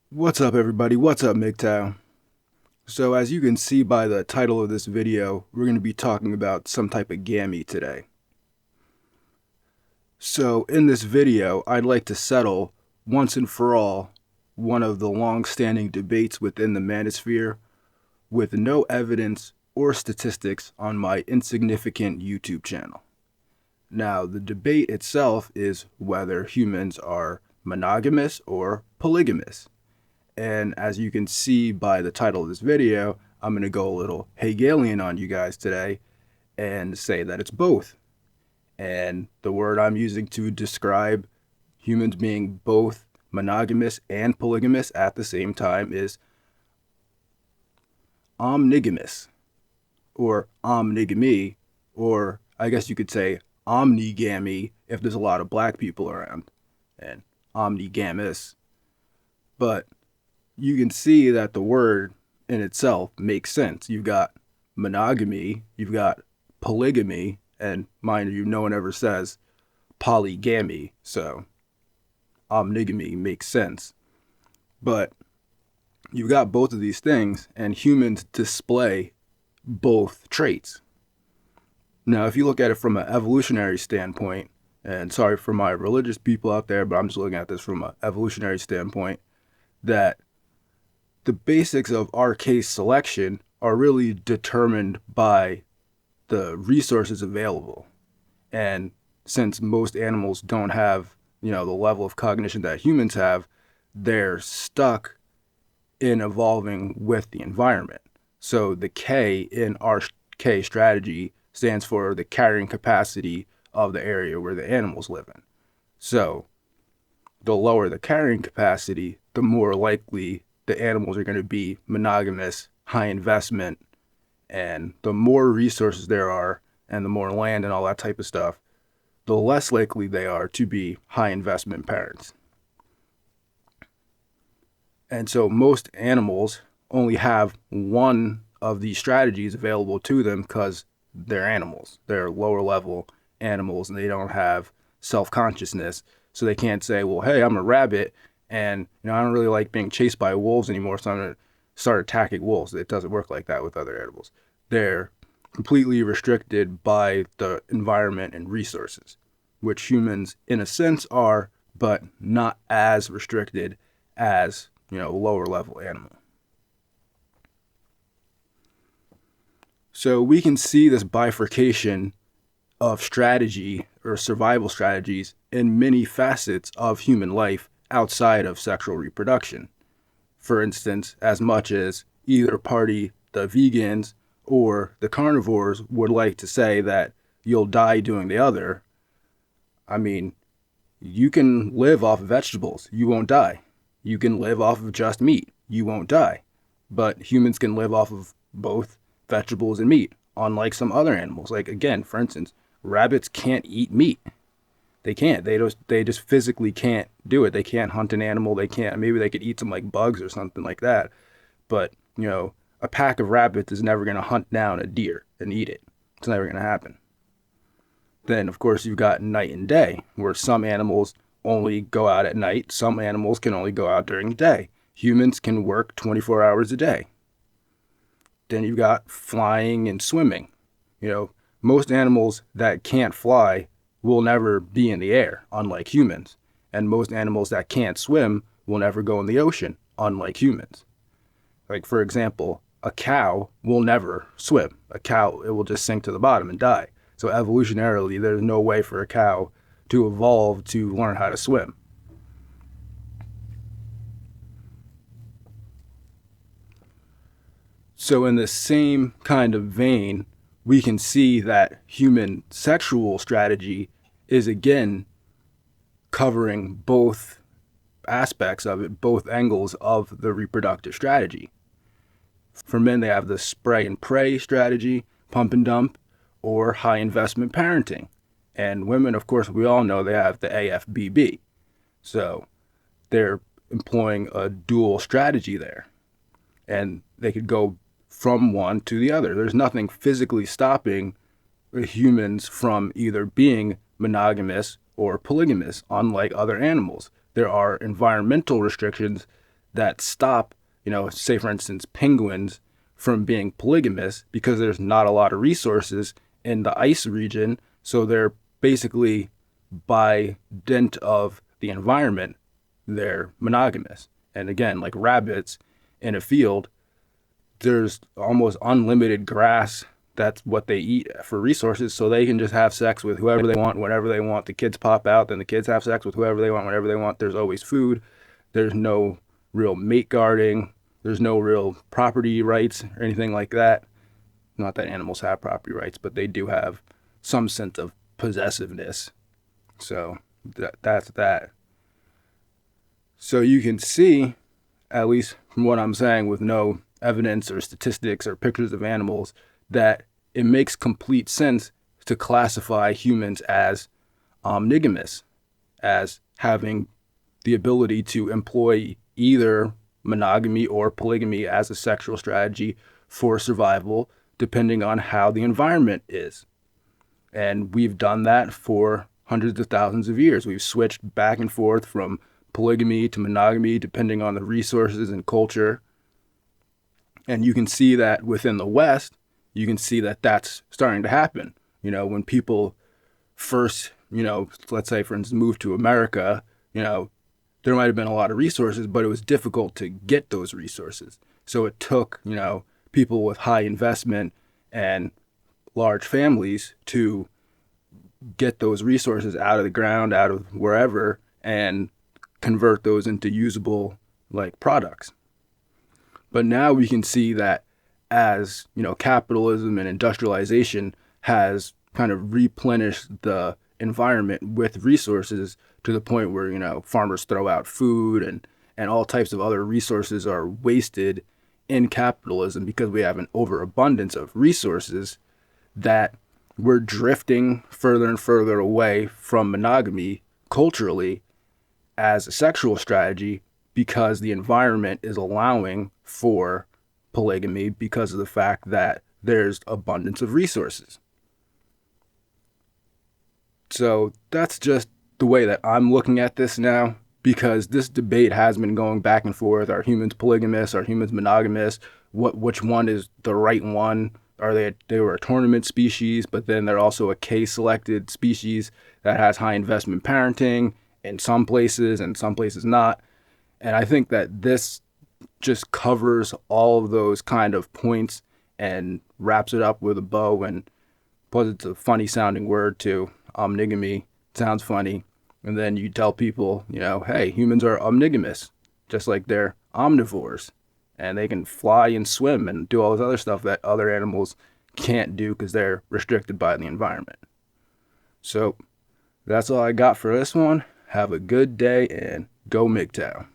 What's up, everybody? What's up, MGTOW? So as you can see by the title of this video, we're going to be talking about some type of gammy today. So in this video, I'd like to settle, once and for all, one of the long-standing debates within the manosphere with no evidence or statistics on my insignificant YouTube channel. Now, the debate itself is whether humans are monogamous or polygamous. And as you can see by the title of this video, I'm going to go a little Hegelian on you guys today and say that it's both. And the word I'm using to describe humans being both monogamous and polygamous at the same time is omnigamous, or omnigamy, or I guess you could say omnigamy if there's a lot of black people around, and omnigamous. But you can see that the word in itself makes sense. You've got monogamy, you've got polygamy, and mind you, no one ever says polygamy, so omnigamy makes sense. But you've got both of these things, and humans display both traits. Now, if you look at it from an evolutionary standpoint, and sorry for my religious people out there, but I'm just looking at this from an evolutionary standpoint, that the basics of our case selection are really determined by the resources available. And since most animals don't have, the level of cognition that humans have, they're stuck in evolving with the environment. So the K in our K strategy stands for the carrying capacity of the area where the animals live in. So the lower the carrying capacity, the more likely the animals are going to be monogamous, high investment, and the more resources there are and the more land and all that type of stuff, the less likely they are to be high investment parents. And so most animals only have one of these strategies available to them because they're animals. They're lower level animals and they don't have self-consciousness. So they can't say, well, hey, I'm a rabbit and I don't really like being chased by wolves anymore, so I'm going to start attacking wolves. It doesn't work like that with other animals. They're completely restricted by the environment and resources, which humans, in a sense, are, but not as restricted as, a lower level animal. So we can see this bifurcation of strategy or survival strategies in many facets of human life outside of sexual reproduction. For instance, as much as either party, the vegans or the carnivores, would like to say that you'll die doing the other, I mean, you can live off of vegetables, you won't die. You can live off of just meat, you won't die. But humans can live off of both vegetables and meat, unlike some other animals. Like, again, for instance, rabbits can't eat meat. They can't. They just physically can't do it. They can't hunt an animal. They can't. Maybe they could eat some like bugs or something like that. But, a pack of rabbits is never going to hunt down a deer and eat it. It's never going to happen. Then, of course, you've got night and day, where some animals only go out at night. Some animals can only go out during the day. Humans can work 24 hours a day. Then you've got flying and swimming. Most animals that can't fly will never be in the air, unlike humans. And most animals that can't swim will never go in the ocean, unlike humans. Like, for example, a cow will never swim. A cow, it will just sink to the bottom and die. So evolutionarily, there's no way for a cow to evolve to learn how to swim. So in the same kind of vein, we can see that human sexual strategy is again covering both aspects of it, both angles of the reproductive strategy. For men, they have the spray and pray strategy, pump and dump, or high investment parenting. And women, of course, we all know they have the AFBB. So they're employing a dual strategy there. And they could go from one to the other. There's nothing physically stopping humans from either being monogamous or polygamous, unlike other animals. There are environmental restrictions that stop, say for instance, penguins from being polygamous because there's not a lot of resources in the ice region. So they're basically, by dint of the environment, they're monogamous. And again, like rabbits in a field, there's almost unlimited grass. That's what they eat for resources. So they can just have sex with whoever they want, whenever they want. The kids pop out, then the kids have sex with whoever they want, whenever they want. There's always food. There's no real mate guarding. There's no real property rights or anything like that. Not that animals have property rights, but they do have some sense of possessiveness. So that's that. So you can see, at least from what I'm saying, with no evidence or statistics or pictures of animals, that it makes complete sense to classify humans as omnigamous, as having the ability to employ either monogamy or polygamy as a sexual strategy for survival, depending on how the environment is. And we've done that for hundreds of thousands of years. We've switched back and forth from polygamy to monogamy, depending on the resources and culture. And you can see that within the West, you can see that that's starting to happen. When people first, let's say, for instance, moved to America, there might have been a lot of resources, but it was difficult to get those resources. So it took, people with high investment and large families to get those resources out of the ground, out of wherever, and convert those into usable products. But now we can see that as, capitalism and industrialization has kind of replenished the environment with resources to the point where, farmers throw out food and all types of other resources are wasted in capitalism because we have an overabundance of resources, that we're drifting further and further away from monogamy culturally as a sexual strategy because the environment is allowing for polygamy because of the fact that there's abundance of resources. So that's just the way that I'm looking at this now, because this debate has been going back and forth. Are humans polygamous? Are humans monogamous? Which one is the right one? Are they were a tournament species, but then they're also a K-selected species that has high investment parenting in some places and some places not. And I think that this just covers all of those kind of points and wraps it up with a bow. And plus it's a funny sounding word too. Omnigamy sounds funny. And then you tell people, hey, humans are omnigamous, just like they're omnivores. And they can fly and swim and do all this other stuff that other animals can't do because they're restricted by the environment. So that's all I got for this one. Have a good day and go MGTOW.